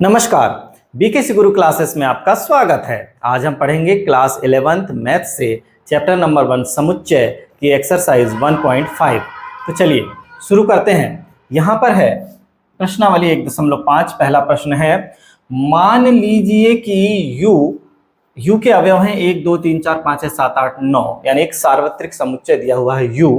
नमस्कार, बीकेसी गुरु क्लासेस में आपका स्वागत है। आज हम पढ़ेंगे क्लास 11th मैथ से चैप्टर नंबर 1 समुच्चय की एक्सरसाइज 1.5। तो चलिए शुरू करते हैं। यहाँ पर है प्रश्नावली 1.5। पहला प्रश्न है, मान लीजिए कि u के अवयव हैं 1 2 3 4 5 6 7 8 9, यानी एक सार्वत्रिक समुच्चय दिया हुआ है u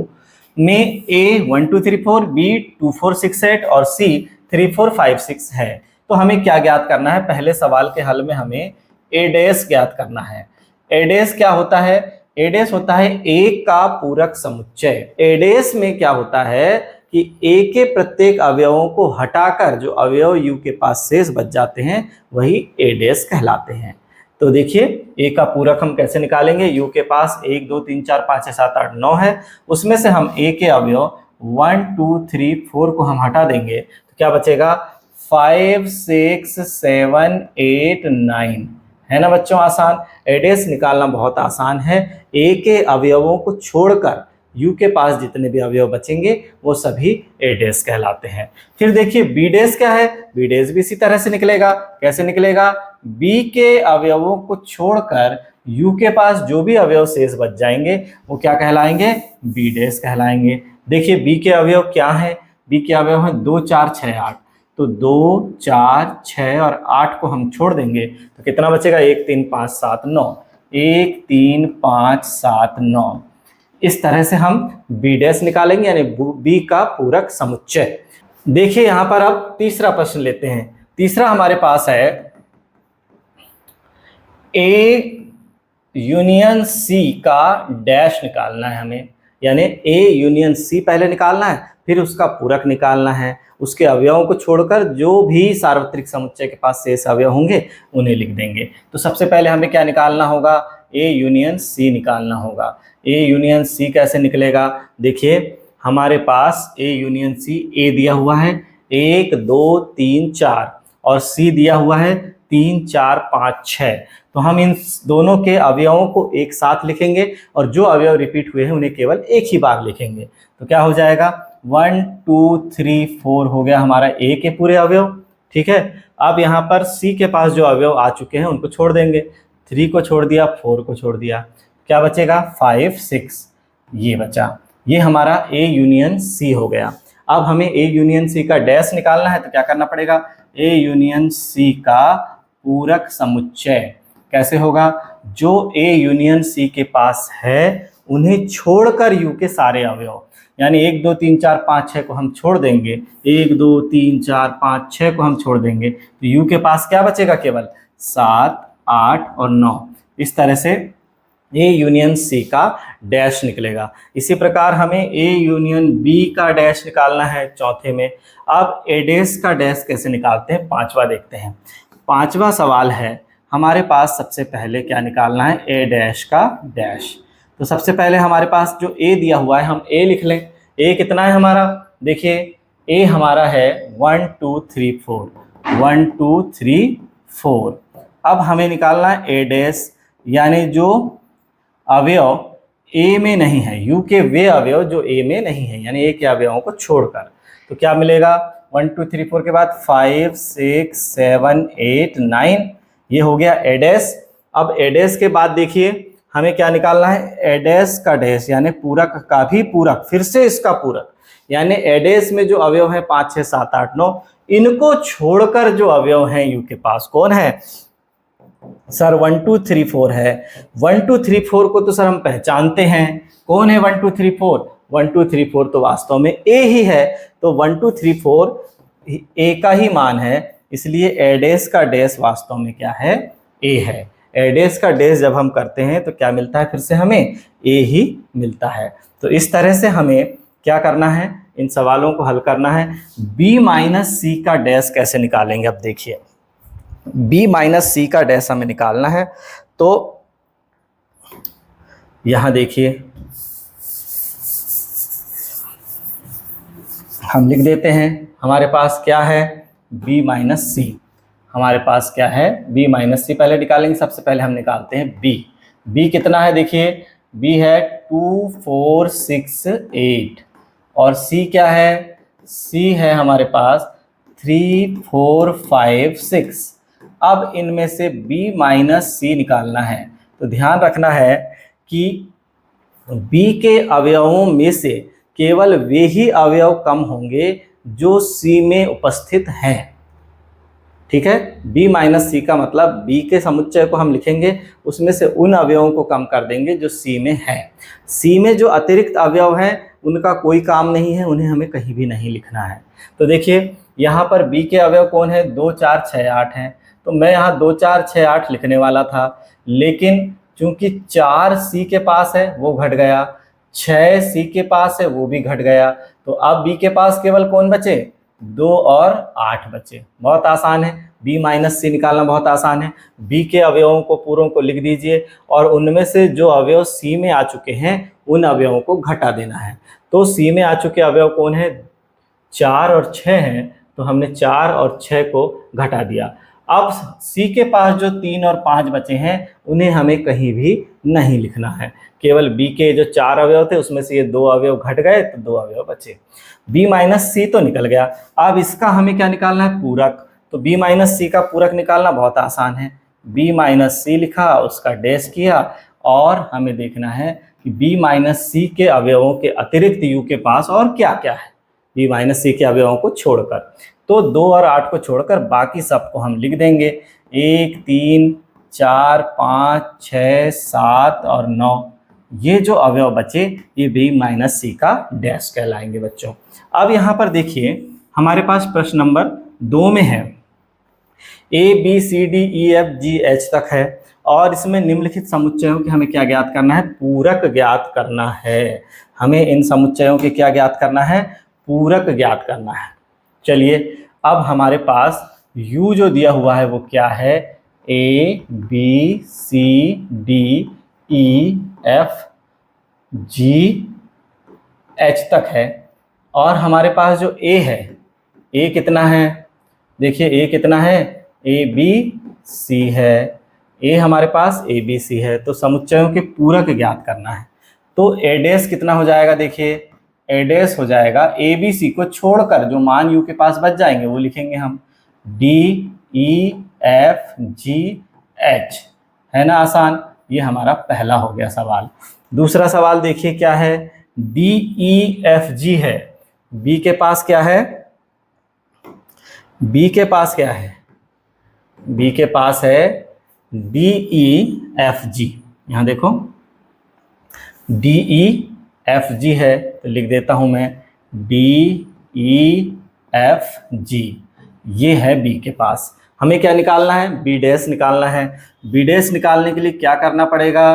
में a 1 2 3 4, b 2 4 6 8 और c 3 4 5 6 है। तो हमें क्या ज्ञात करना है? पहले सवाल के हल में हमें a डैश ज्ञात करना है। a डैश क्या होता है? a डैश होता है a का पूरक समुच्चय। a डैश में क्या होता है कि a के प्रत्येक अवयवों को हटाकर जो अवयव u के पास शेष बच जाते हैं वही a डैश कहलाते हैं। तो देखिए a का पूरक हम कैसे निकालेंगे। u के पास 1 2 3 4 5 6 7 8 9 है, उसमें से हम a के अवयव 1 2 3 4 को हम हटा देंगे तो क्या बचेगा? 5 6 7 8 9 है ना बच्चों। आसान। एडेस निकालना बहुत आसान है। ए के अवयवों को छोड़कर यू के पास जितने भी अवयव बचेंगे वो सभी एडेस कहलाते हैं। फिर देखिए बी डेस क्या है? बी डेस भी इसी तरह से निकलेगा। कैसे निकलेगा? बी के अवयवों को छोड़कर यू के पास जो भी अवयव शेष बच जाएंगे वो क्या कहलाएंगे? बी डेस कहलाएंगे। देखिए बी के अवयव क्या है? बी के अवयव है 2 4 6 8। तो 2 4 6 और 8 को हम छोड़ देंगे तो कितना बचेगा? 1 3 5 7 9। 1 3 5 7 9। इस तरह से हम बी डैश निकालेंगे, यानी बी का पूरक समुच्चय। देखिए यहां पर अब तीसरा प्रश्न लेते हैं। तीसरा हमारे पास है ए यूनियन सी का डैश निकालना है हमें, यानी ए यूनियन सी पहले निकालना है, फिर उसका पूरक निकालना है। उसके अवयवों को छोड़कर जो भी सार्वत्रिक समुच्चय के पास शेष अवयव होंगे उन्हें लिख देंगे। तो सबसे पहले हमें क्या निकालना होगा? ए यूनियन सी निकालना होगा। ए यूनियन सी कैसे निकलेगा? देखिए हमारे पास ए यूनियन सी ए दिया हुआ है 1 2 3 4 और सी दिया हुआ है 3 4 5 6। तो हम इन दोनों के अवयवों को एक साथ लिखेंगे और जो अवयव रिपीट हुए हैं उन्हें केवल एक ही बार लिखेंगे। तो क्या हो जाएगा? 1 2 3 4 हो गया हमारा ए के पूरे अवयव। ठीक है। अब यहाँ पर सी के पास जो अवयव आ चुके हैं उनको छोड़ देंगे। 3 को छोड़ दिया, 4 को छोड़ दिया, क्या बचेगा? 5 6 ये बचा। ये हमारा ए यूनियन सी हो गया। अब हमें ए यूनियन सी का डैश निकालना है तो क्या करना पड़ेगा? ए यूनियन सी का पूरक समुच्चय कैसे होगा? जो ए यूनियन सी के पास है उन्हें छोड़कर यू के सारे अवयव, यानी 1 2 3 4 5 6 को हम छोड़ देंगे। 1 2 3 4 5 6 को हम छोड़ देंगे तो यू के पास क्या बचेगा? केवल 7 8 और 9। इस तरह से ए यूनियन सी का डैश निकलेगा। इसी प्रकार हमें ए यूनियन बी का डैश निकालना है चौथे में। अब ए डैश का डैश कैसे निकालते हैं? पांचवा देखते हैं। पांचवा सवाल है हमारे पास सबसे पहले क्या निकालना है? ए डैश का डैश। तो सबसे पहले हमारे पास जो ए दिया हुआ है हम ए लिख लें। ए कितना है हमारा? देखिए ए हमारा है 1 2 3 4, 1 2 3 4। अब हमें निकालना है ए डैश, यानी जो अवयव ए में नहीं है, यू के वे अवयव जो ए में नहीं है, यानी ए के अवयवों को छोड़कर। तो क्या मिलेगा? 1 2 3 4 के बाद 5 6 7 8 9, ये हो गया ए डैश। अब ए डैश के बाद देखिए हमें क्या निकालना है? ए डैश का डैश, यानी पूरक का भी पूरक, फिर से इसका पूरक, यानी ए डैश में जो अवयव है 5 6 7 8 9, इनको छोड़कर जो अवयव हैं यू के पास कौन है? सर 1 2 3 4 है। 1 2 3 4 को तो सर हम पहचानते हैं। कौन है 1 2 3 4? 1 2 3 4 तो वास्तव में ए ही है। तो 1 2 3 4 ए का ही मान है, इसलिए ए डैश का डैश वास्तव में क्या है? ए है। ए डैश का डैश जब हम करते हैं तो क्या मिलता है? फिर से हमें ए ही मिलता है। तो इस तरह से हमें क्या करना है? इन सवालों को हल करना है। बी माइनस सी का डैश कैसे निकालेंगे? अब देखिए बी माइनस सी का डैश हमें निकालना है। तो यहां देखिए हम लिख देते हैं हमारे पास क्या है? बी माइनस सी। हमारे पास क्या है? बी माइनस सी। पहले निकालेंगे, सबसे पहले हम निकालते हैं बी। बी कितना है? देखिए बी है 2 4 6 8 और सी क्या है? सी है हमारे पास 3 4 5 6। अब इनमें से b माइनस सी निकालना है। तो ध्यान रखना है कि b के अवयवों में से केवल वे ही अवयव कम होंगे जो c में उपस्थित हैं। ठीक है, b माइनस सी का मतलब b के समुच्चय को हम लिखेंगे, उसमें से उन अवयवों को कम कर देंगे जो c में है। c में जो अतिरिक्त अवयव हैं उनका कोई काम नहीं है, उन्हें हमें कहीं भी नहीं लिखना है। तो देखिए यहाँ पर b के अवयव कौन है, 2 4 6 8 हैं। तो मैं यहाँ 2 4 6 8 लिखने वाला था, लेकिन चूंकि 4 c के पास है वो घट गया, 6 c के पास है वो भी घट गया। तो अब b के पास केवल कौन बचे, 2 और 8 बचे। बहुत आसान है, b माइनस सी निकालना बहुत आसान है। b के अवयवों को पूरों को लिख दीजिए और उनमें से जो अवयव c में आ चुके हैं उन अवयवों को घटा देना है। तो c में आ चुके अवयव कौन है, 4 और 6 हैं, तो हमने 4 और 6 को घटा दिया। अब c के पास जो 3 और 5 बचे हैं उन्हें हमें कहीं भी नहीं लिखना है, केवल b के जो 4 अवयव थे उसमें से ये 2 अवयव घट गए तो 2 अवयव बचे। b माइनस सी तो निकल गया, अब इसका हमें क्या निकालना है, पूरक। तो b माइनस सी का पूरक निकालना बहुत आसान है, b माइनस सी लिखा, उसका डैश किया और हमें देखना है कि b माइनस सी के अवयवों के अतिरिक्त u के पास और क्या क्या है, b माइनस सी के अवयवों को छोड़कर। तो 2 और 8 को छोड़कर बाकी सबको हम लिख देंगे, 1 3 4 5 6 7 और 9। ये जो अवयव बचे ये b माइनस सी का डैश कहलाएंगे बच्चों। अब यहाँ पर देखिए हमारे पास प्रश्न नंबर 2 में है a b c d e f g h तक है और इसमें निम्नलिखित समुच्चयों के हमें क्या ज्ञात करना है, पूरक ज्ञात करना है। हमें इन समुच्चयों के क्या ज्ञात करना है, पूरक ज्ञात करना है। चलिए अब हमारे पास u जो दिया हुआ है वो क्या है, a b c d e f g h तक है और हमारे पास जो a है, a कितना है, देखिए a कितना है, a b c है, a हमारे पास a b c है। तो समुच्चयों के पूरक ज्ञात करना है। तो a डैश कितना हो जाएगा, देखिए a डैश हो जाएगा a b c को छोड़कर जो मान u के पास बच जाएंगे वो लिखेंगे हम, d e f g h, है ना आसान। ये हमारा पहला हो गया सवाल। दूसरा सवाल देखिए क्या है, d e f g है, b के पास क्या है, b के पास क्या है, b के पास है d e f g। यहाँ देखो d e f g है तो लिख देता हूं मैं d e f g, ये है b के पास। हमें क्या निकालना है, b डैश निकालना है। b डैश निकालने के लिए क्या करना पड़ेगा,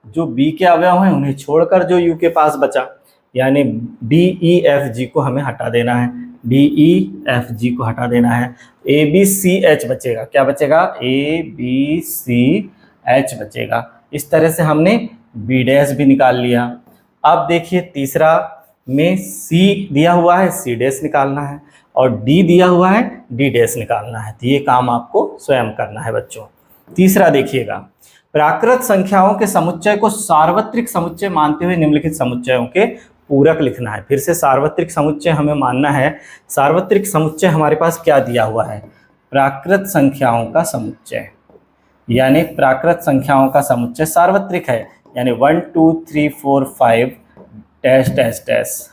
जो b के अवयव हैं उन्हें छोड़कर जो u के पास बचा, यानी d e f g को हमें हटा देना है, d e f g को हटा देना है। a b c h बचेगा, क्या बचेगा, a b c h बचेगा। इस तरह से हमने b डैश भी निकाल लिया। अब देखिए तीसरा में c दिया हुआ है, c डैश निकालना है और d दिया हुआ है, d डैश निकालना है। तो ये काम आपको स्वयं करना है बच्चों। तीसरा देखिएगा, प्राकृत संख्याओं के समुच्चय को सार्वत्रिक समुच्चय मानते हुए निम्नलिखित समुच्चयों के पूरक लिखना है। फिर से सार्वत्रिक समुच्चय हमें मानना है। सार्वत्रिक समुच्चय हमारे पास क्या दिया हुआ है, प्राकृत संख्याओं का समुच्चय, यानी प्राकृत संख्याओं का समुच्चय सार्वत्रिक है, यानी 1 2 3 4 5 dash dash dash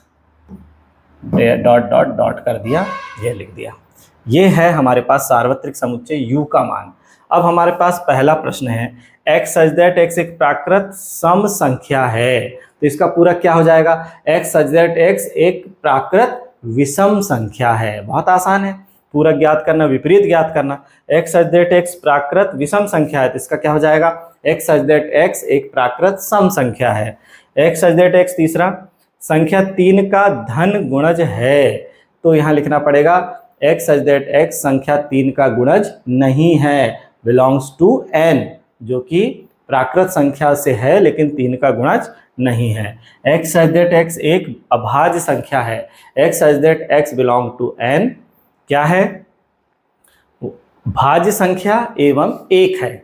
dot dot dot कर दिया, ये लिख दिया। ये है हमारे पास सार्वत्रिक समुच्चय u का मान। अब हमारे पास पहला प्रश्न है, x सच दैट x एक प्राकृत सम संख्या है, तो इसका पूरक क्या हो जाएगा, x सच दैट x एक प्राकृत विषम संख्या है। बहुत आसान है, पूरक ज्ञात करना, विपरीत ज्ञात करना। x सच दैट x प्राकृत विषम संख्या है तो इसका क्या हो जाएगा, x सच दैट x एक प्राकृत सम संख्या है। x सच दैट x तीसरा, संख्या 3 का धन गुणज है, तो यहाँ लिखना पड़ेगा x सच दैट x संख्या 3 का गुणज नहीं है, बिलोंग्स टू n, जो कि प्राकृत संख्या से है लेकिन 3 का गुणज नहीं है। x सच दैट x एक अभाज्य संख्या है, x such that x belong to n क्या है, भाज्य संख्या एवं एक है।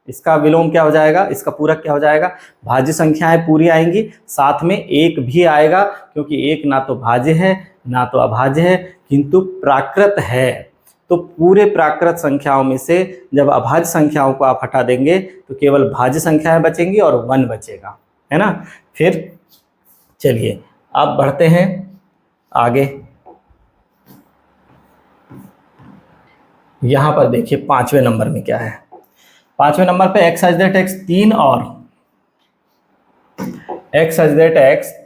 इसका विलोम क्या हो जाएगा, इसका पूरक क्या हो जाएगा, भाज्य संख्याएं पूरी आएंगी, साथ में एक भी आएगा, क्योंकि एक ना तो भाज्य है ना तो अभाज्य है, किंतु प्राकृत है। तो पूरे प्राकृत संख्याओं में से जब अभाज्य संख्याओं को आप हटा देंगे तो केवल भाज्य संख्याएं बचेंगी और 1 बचेगा, है ना। फिर चलिए अब बढ़ते हैं आगे। यहां पर देखिए 5वें नंबर में क्या है। 5वें नंबर पे x सच दैट x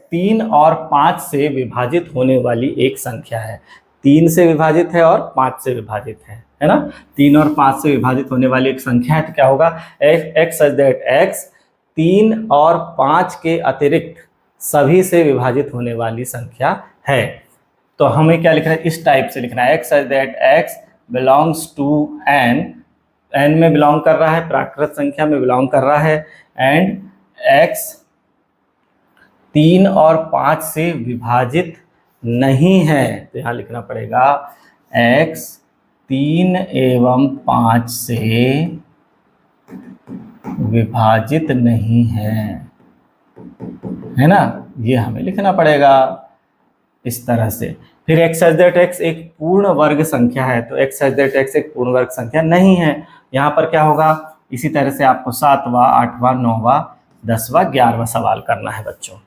3 और 5 से विभाजित होने वाली एक संख्या है। 3 से विभाजित है और 5 से विभाजित है ना। 3 और 5 से विभाजित होने वाली एक संख्या है तो क्या होगा, x सच दैट x 3 और 5 के अतिरिक्त सभी से विभाजित होने वाली संख्या है। तो हमें क्या लिखना है, इस टाइप से लिखना है, x such that x belongs to n, n में बिलोंग कर रहा है, प्राकृत संख्या में बिलोंग कर रहा है, एंड x 3 और 5 से विभाजित नहीं है। तो यहाँ लिखना पड़ेगा x 3 एवं 5 से विभाजित नहीं है ना, ये हमें लिखना पड़ेगा इस तरह से। फिर x सच दैट x एक पूर्ण वर्ग संख्या है, तो x सच दैट x एक पूर्ण वर्ग संख्या नहीं है। यहाँ पर क्या होगा, इसी तरह से आपको 7वां, 8वां, 9वां, 10वां, 11वां सवाल करना है बच्चों।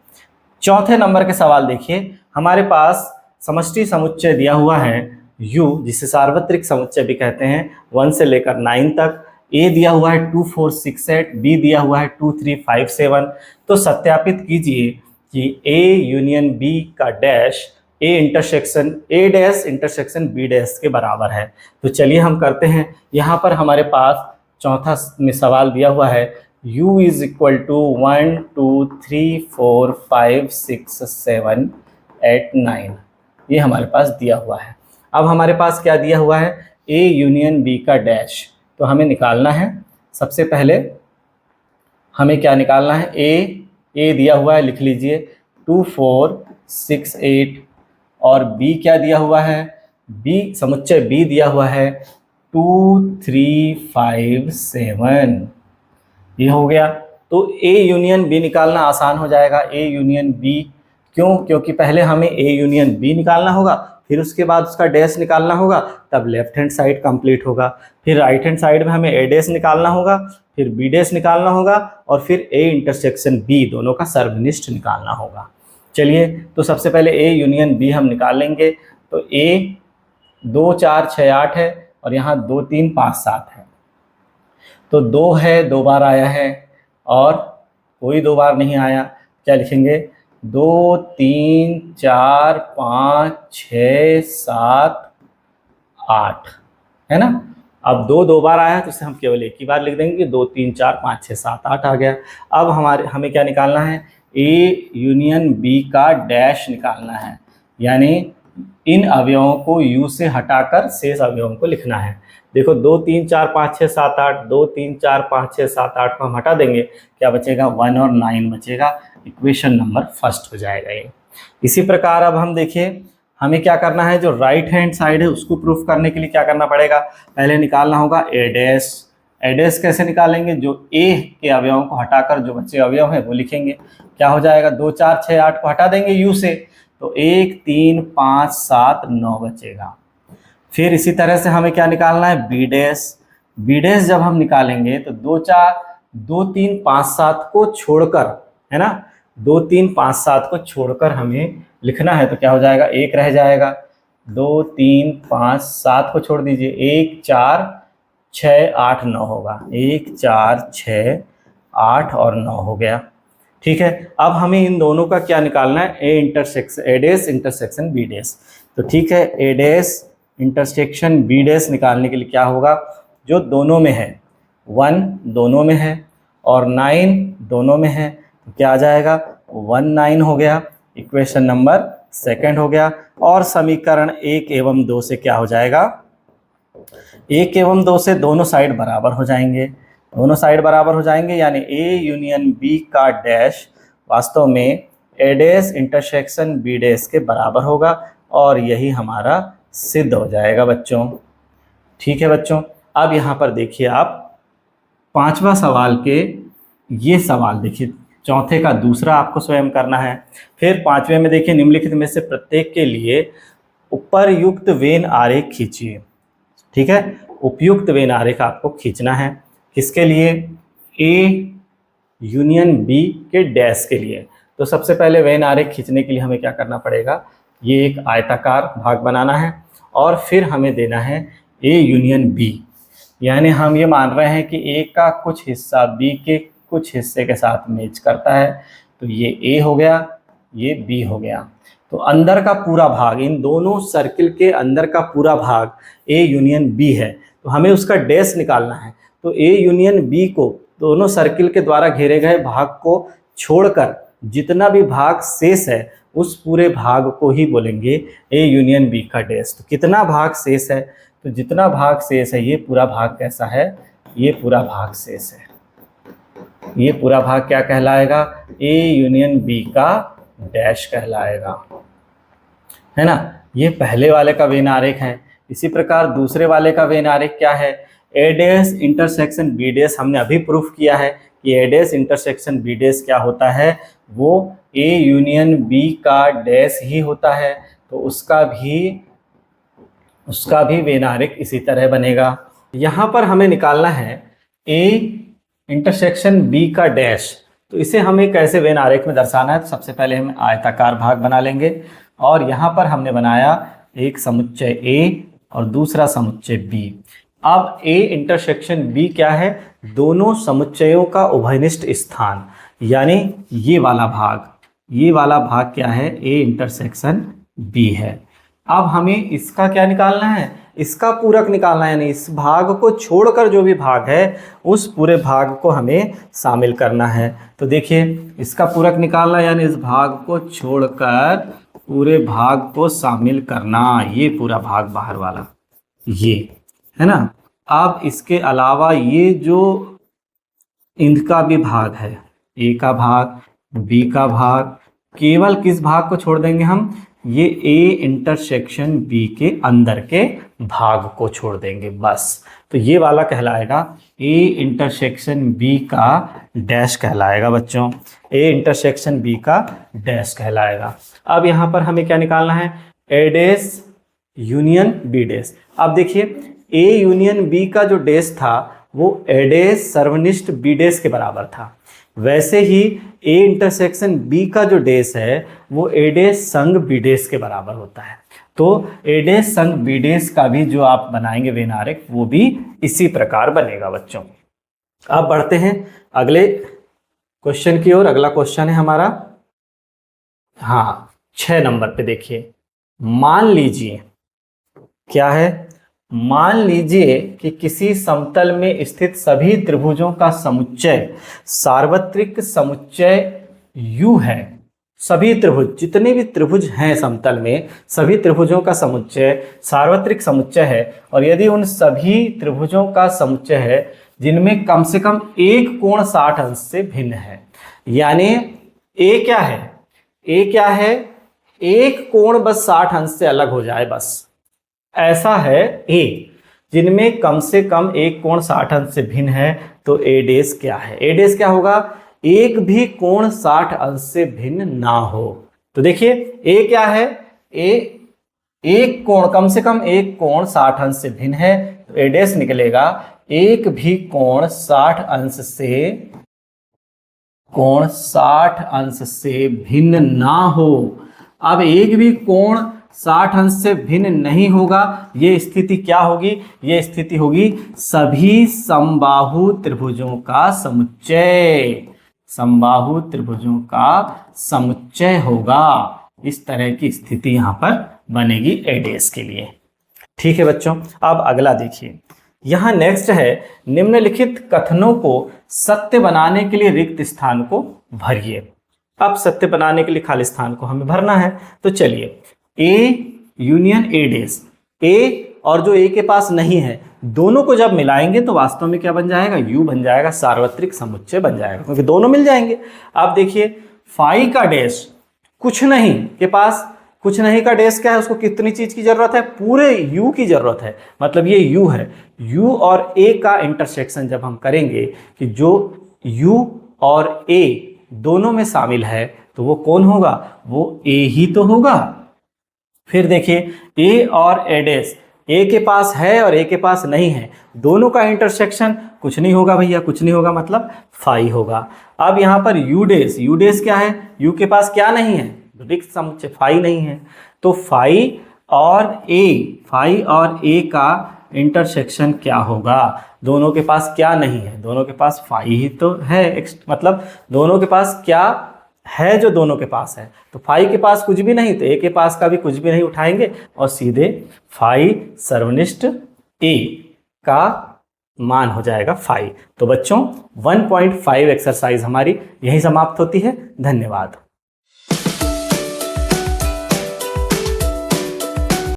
चौथे नंबर के सवाल देखिए, हमारे पास समष्टि समुच्चय दिया हुआ है u, जिसे सार्वत्रिक समुच्चय भी कहते हैं, 1 से लेकर 9 तक। a दिया हुआ है 2 4 6 8, b दिया हुआ है 2 3 5 7। तो सत्यापित कीजिए कि a यूनियन b का dash a dash intersection b dash के बराबर है। तो चलिए हम करते हैं। यहाँ पर हमारे पास चौथा में सवाल दिया हुआ है u इज इक्वल टू 1 2 3 4 5 6 7 8 9, ये हमारे पास दिया हुआ है। अब हमारे पास क्या दिया हुआ है, a यूनियन b का डैश, तो हमें निकालना है। सबसे पहले हमें क्या निकालना है, a दिया हुआ है, लिख लीजिए 2 4 6 8, और b क्या दिया हुआ है, b समुच्चय b दिया हुआ है 2 3 5 7, ये हो गया। तो a यूनियन b निकालना आसान हो जाएगा, a यूनियन b, क्यों, क्योंकि पहले हमें a यूनियन b निकालना होगा, फिर उसके बाद उसका डैश निकालना होगा, तब लेफ्ट हैंड साइड कंप्लीट होगा। फिर राइट हैंड साइड में हमें a डैश निकालना होगा, फिर b डैश निकालना होगा, और फिर a इंटरसेक्शन b, दोनों का सर्वनिष्ठ निकालना होगा। चलिए तो सबसे पहले a यूनियन b हम निकाल लेंगे। तो a 2 4 6 8 है, और यहाँ 2 3 5 7 है। तो 2 है, 2 बार आया है, और कोई 2 बार नहीं आया। क्या लिखेंगे, 2 3 4 5 6 7 8, है ना। अब 2 बार आया तो इसे हम केवल एक ही बार लिख देंगे, 2 3 4 5 6 7 8 आ गया। अब हमें क्या निकालना है, a यूनियन b का डैश निकालना है, यानी इन अवयवों को u से हटाकर शेष अवयवों को लिखना है। देखो 2 3 4 5 6 7 8, 2 3 4 5 6 7 8 को हम हटा देंगे, क्या बचेगा, 1 और 9 बचेगा। इक्वेशन नंबर फर्स्ट हो जाएगा ये। इसी प्रकार अब हम देखिए, हमें क्या करना है, जो राइट हैंड साइड है उसको प्रूफ करने के लिए क्या करना पड़ेगा, पहले निकालना होगा a डैश। a डैश कैसे निकालेंगे, जो a के अवयवों को हटाकर जो बचे अवयव है वो लिखेंगे। क्या हो जाएगा, 2 4 6 8 को हटा देंगे u से, तो 1 3 5 7 9 बचेगा। फिर इसी तरह से हमें क्या निकालना है, b डैश। b डैश जब हम निकालेंगे तो 2 3 5 7 को छोड़कर, है ना, 2 3 5 7 को छोड़कर हमें लिखना है। तो क्या हो जाएगा, 1 रह जाएगा, 2 3 5 7 को छोड़ दीजिए, 1 4 6 8 9 होगा, 1 4 6 8 और 9 हो गया। ठीक है, अब हमें इन दोनों का क्या निकालना है, a dash intersection b dash. तो ठीक है, a dash intersection b dash निकालने के लिए क्या होगा, जो दोनों में है, 1 दोनों में है और 9 दोनों में है, तो क्या आ जाएगा, 1 9 हो गया। इक्वेशन नंबर सेकंड हो गया। और समीकरण 1 एवं 2 से क्या हो जाएगा, 1 एवं 2 से दोनों साइड बराबर हो जाएंगे, दोनों साइड बराबर हो जाएंगे, यानी a यूनियन b का डैश वास्तव में a dash intersection b dash के बराबर होगा, और यही हमारा सिद्ध हो जाएगा बच्चों। ठीक है बच्चों, अब यहाँ पर देखिए आप 5वां सवाल के ये सवाल देखिए, चौथे का दूसरा आपको स्वयं करना है। फिर 5वें में देखिए, निम्नलिखित में से प्रत्येक के लिए उपरयुक्त वेन आरेख खींचिए। ठीक है। उपयुक्त वेन आरेख आपको खींचना है, किसके लिए? ए यूनियन बी के डैश के लिए। तो सबसे पहले वेन आरेख खींचने के लिए हमें क्या करना पड़ेगा? ये एक आयताकार भाग बनाना है और फिर हमें देना है ए यूनियन बी, यानी हम ये मान रहे हैं कि ए का कुछ हिस्सा बी के कुछ हिस्से के साथ मैच करता है। तो ये ए हो गया, ये बी हो गया। तो अंदर का पूरा भाग, इन दोनों सर्किल के अंदर का पूरा भाग ए यूनियन बी है, तो हमें उसका डैश निकालना है। तो ए यूनियन बी को, दोनों सर्किल के द्वारा घेरे गए भाग को छोड़कर जितना भी भाग शेष है उस पूरे भाग को ही बोलेंगे ए यूनियन बी का डैश। तो कितना भाग शेष है? तो जितना भाग शेष है, ये पूरा भाग कैसा है? ये पूरा भाग शेष है। ये पूरा भाग क्या कहलाएगा? ए यूनियन बी का डैश कहलाएगा, है ना। ये पहले वाले का वेन आरेख है। इसी प्रकार दूसरे वाले का वेन आरेख क्या है? ए डैश इंटरसेक्शन बी डैश। हमने अभी प्रूफ किया है कि ए डैश इंटरसेक्शन बी डैश क्या होता है? वो ए यूनियन बी का डैश ही होता है। तो उसका भी वेन आरेख इसी तरह बनेगा। यहाँ पर हमें निकालना है ए इंटरसेक्शन बी का डैश। तो इसे हमें कैसे वेन आरेख में दर्शाना है? तो सबसे पहले हम आयताकार भाग बना लेंगे और यहाँ पर हमने बनाया एक समुच्चय ए और दूसरा समुच्चय बी। अब ए इंटरसेक्शन बी क्या है? दोनों समुच्चयों का उभयनिष्ठ स्थान, यानी ये वाला भाग क्या है? ए इंटरसेक्शन बी है। अब हमें इसका क्या निकालना है? इसका पूरक निकालना है, यानी इस भाग को छोड़कर जो भी भाग है उस पूरे भाग को हमें शामिल करना है। तो देखिए, इसका पूरक निकालना यानी इस भाग को छोड़कर पूरे भाग को शामिल करना। ये पूरा भाग बाहर वाला, ये है ना। अब इसके अलावा ये जो इनका भी भाग है, ए का भाग, बी का भाग, केवल किस भाग को छोड़ देंगे हम? ये ए इंटरसेक्शन बी के अंदर के भाग को छोड़ देंगे, बस। तो ये वाला कहलाएगा ए इंटरसेक्शन बी का डैश कहलाएगा बच्चों। ए इंटरसेक्शन बी का डैश कहलाएगा। अब यहाँ पर हमें क्या निकालना है? ए डैश यूनियन बी डैश। अब देखिए, ए यूनियन बी का जो डैश था वो ए डैश सर्वनिष्ठ बी डैश के बराबर था। वैसे ही ए इंटरसेक्शन बी का जो डैश है वो ए डैश संग बी डैश के बराबर होता है। तो ए डैश संग बी डैश का भी जो आप बनाएंगे वेन आरेख, वो भी इसी प्रकार बनेगा बच्चों। अब बढ़ते हैं अगले क्वेश्चन की ओर। अगला क्वेश्चन है हमारा 6 नंबर पे। देखिए, मान लीजिए क्या है? मान लीजिए कि किसी समतल में स्थित सभी त्रिभुजों का समुच्चय सार्वत्रिक समुच्चय U है। सभी त्रिभुज, जितने भी त्रिभुज हैं समतल में, सभी त्रिभुजों का समुच्चय सार्वत्रिक समुच्चय है। और यदि उन सभी त्रिभुजों का समुच्चय है जिनमें कम से कम एक कोण 60 अंश से भिन्न है, यानी ए क्या है? ए क्या है? एक कोण बस 60 अंश से अलग हो जाए, बस ऐसा है ए, जिनमें कम से कम एक कोण 60 अंश से भिन्न है। तो ए डैश क्या है? ए डैश क्या होगा? एक भी कोण 60 अंश से भिन्न ना हो। तो देखिए, ए क्या है? ए एक कोण, कम से कम एक कोण 60 अंश से भिन्न है। तो ए डैश निकलेगा एक भी कोण 60 अंश से भिन्न ना हो। अब एक भी कोण 60 अंश से भिन्न नहीं होगा, ये स्थिति क्या होगी? ये स्थिति होगी सभी समबाहु त्रिभुजों का समुच्चय। समबाहु त्रिभुजों का समुच्चय होगा। इस तरह की स्थिति यहाँ पर बनेगी ए डैश के लिए। ठीक है बच्चों, अब अगला देखिए। यहाँ नेक्स्ट है, निम्नलिखित कथनों को सत्य बनाने के लिए रिक्त स्थान को भरिए। अब सत्य बनाने के लिए खाली स्थान को हमें भरना है। तो चलिए, ए यूनियन ए डैश, ए और जो ए के पास नहीं है, दोनों को जब मिलाएंगे तो वास्तव में क्या बन जाएगा? यू बन जाएगा, सार्वत्रिक समुच्चय बन जाएगा, क्योंकि दोनों मिल जाएंगे। अब देखिए, फाई का डैश कुछ नहीं के पास, कुछ नहीं का डैश क्या है? उसको कितनी चीज की जरूरत है? पूरे यू की जरूरत है। मतलब ये यू है, यू और ए का इंटरसेक्शन जब हम करेंगे कि जो यू और ए दोनों में शामिल है, तो वो कौन होगा? वो ए ही तो होगा। फिर देखिए, ए और ए डैश, ए के पास है और ए के पास नहीं है, दोनों का इंटरसेक्शन कुछ नहीं होगा भैया, कुछ नहीं होगा मतलब फाई होगा। अब यहाँ पर यू डेश, यू डेश क्या है, यू के पास क्या नहीं है, रिक्त समुच्चय फाई नहीं है, तो फाई और ए का इंटरसेक्शन क्या होगा, दोनों के पास क्या नहीं है, दोनों के पास फाई ही तो है, मतलब दोनों के पास क्या है जो दोनों के पास है, तो फाई के पास कुछ भी नहीं तो ए के पास का भी कुछ भी नहीं उठाएंगे और सीधे फाई सर्वनिष्ठ ए का मान हो जाएगा फाई। तो बच्चों 1.5 एक्सरसाइज हमारी यहीं समाप्त होती है। धन्यवाद।